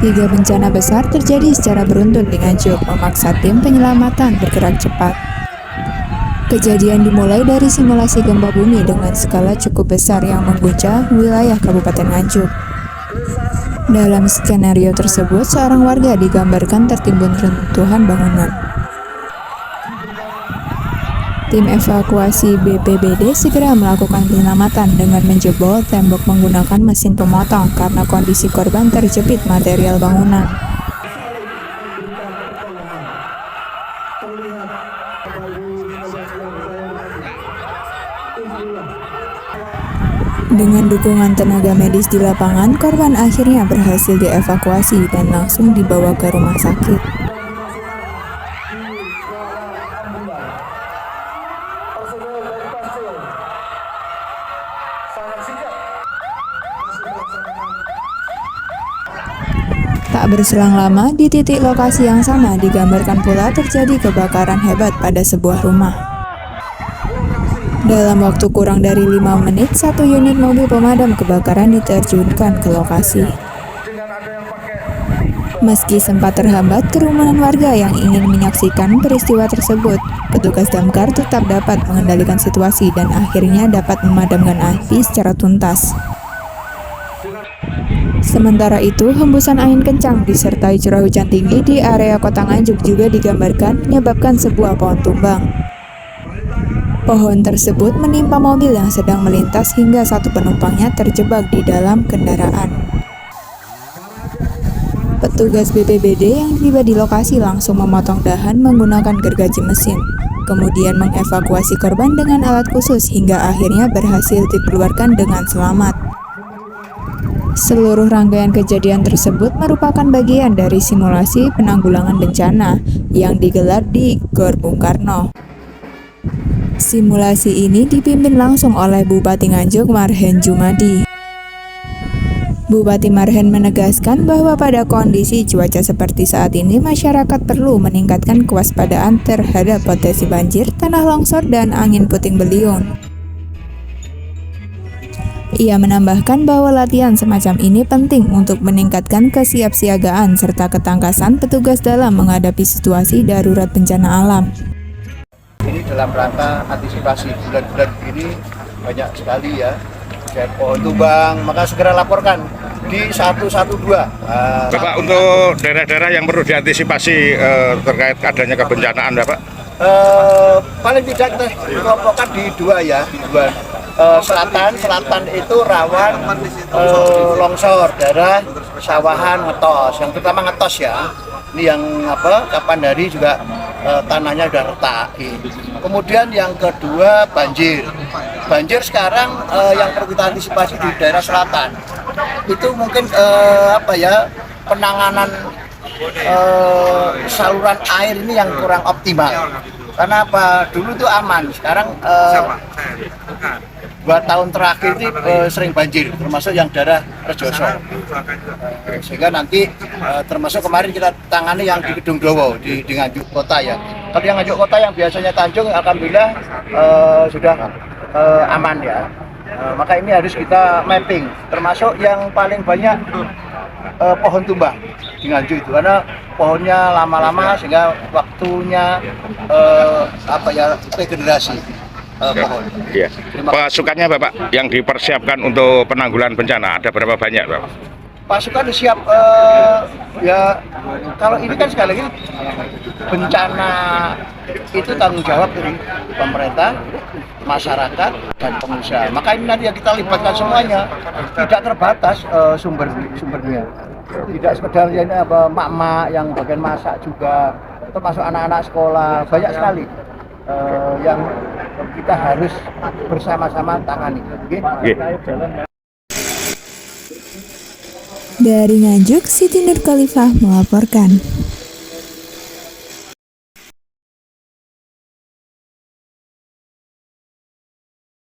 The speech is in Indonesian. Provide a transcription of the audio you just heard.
Tiga bencana besar terjadi secara beruntun di Nganjuk, memaksa tim penyelamatan bergerak cepat. Kejadian dimulai dari simulasi gempa bumi dengan skala cukup besar yang mengguncang wilayah Kabupaten Nganjuk. Dalam skenario tersebut, seorang warga digambarkan tertimbun reruntuhan bangunan. Tim evakuasi BPBD segera melakukan penyelamatan dengan menjebol tembok menggunakan mesin pemotong karena kondisi korban terjepit material bangunan. Dengan dukungan tenaga medis di lapangan, korban akhirnya berhasil dievakuasi dan langsung dibawa ke rumah sakit. Tak berselang lama, di titik lokasi yang sama digambarkan pula terjadi kebakaran hebat pada sebuah rumah. Dalam waktu kurang dari 5 menit, satu unit mobil pemadam kebakaran diterjunkan ke lokasi. Meski sempat terhambat kerumunan warga yang ingin menyaksikan peristiwa tersebut, petugas damkar tetap dapat mengendalikan situasi dan akhirnya dapat memadamkan api secara tuntas. Sementara itu, hembusan angin kencang disertai curah hujan tinggi di area kota Nganjuk juga digambarkan menyebabkan sebuah pohon tumbang. Pohon tersebut menimpa mobil yang sedang melintas hingga satu penumpangnya terjebak di dalam kendaraan. Petugas BPBD yang tiba di lokasi langsung memotong dahan menggunakan gergaji mesin, kemudian mengevakuasi korban dengan alat khusus hingga akhirnya berhasil dikeluarkan dengan selamat. Seluruh rangkaian kejadian tersebut merupakan bagian dari simulasi penanggulangan bencana yang digelar di Gor Bung Karno. Simulasi ini dipimpin langsung oleh Bupati Nganjuk Marhen Jumadi. Bupati Marhen menegaskan bahwa pada kondisi cuaca seperti saat ini, masyarakat perlu meningkatkan kewaspadaan terhadap potensi banjir, tanah longsor, dan angin puting beliung. Ia menambahkan bahwa latihan semacam ini penting untuk meningkatkan kesiapsiagaan serta ketangkasan petugas dalam menghadapi situasi darurat bencana alam. Ini dalam rangka antisipasi bulan-bulan ini banyak sekali ya pohon tumbang, maka segera laporkan di 112. Bapak, untuk daerah-daerah yang perlu diantisipasi terkait adanya kebencanaan, Bapak? Paling tidak kita kelompokkan di dua ya, selatan itu rawan longsor, daerah sawahan ngetos, yang terutama ngetos ya. Ini yang kapan hari juga tanahnya udah retak. Kemudian yang kedua banjir. Banjir sekarang yang perlu kita antisipasi di daerah selatan. Itu mungkin penanganan saluran air ini yang kurang optimal. Karena dulu itu aman, sekarang 2 tahun terakhir ini sering banjir, termasuk yang daerah Rejoso. Sehingga nanti termasuk kemarin kita tangani yang di Gedung Dowo di Nganjuk Kota ya. Kalau yang Nganjuk Kota yang biasanya Tanjung, alhamdulillah sudah aman ya. Maka ini harus kita mapping, termasuk yang paling banyak pohon tumbang di Nganjuk itu, karena pohonnya lama-lama sehingga waktunya regenerasi pohon. Iya. Pasukannya Bapak yang dipersiapkan untuk penanggulangan bencana ada berapa banyak, Bapak? Pasukan siap ya, kalau ini kan sekali lagi bencana itu tanggung jawab dari pemerintah, masyarakat, dan pengusaha. Maka ini nanti yang kita libatkan semuanya, tidak terbatas sumbernya. Tidak sekedar mak-mak yang bagian masak juga, termasuk anak-anak sekolah, banyak sekali yang kita harus bersama-sama tangani. Dari Nganjuk, Siti Nur Khalifah melaporkan.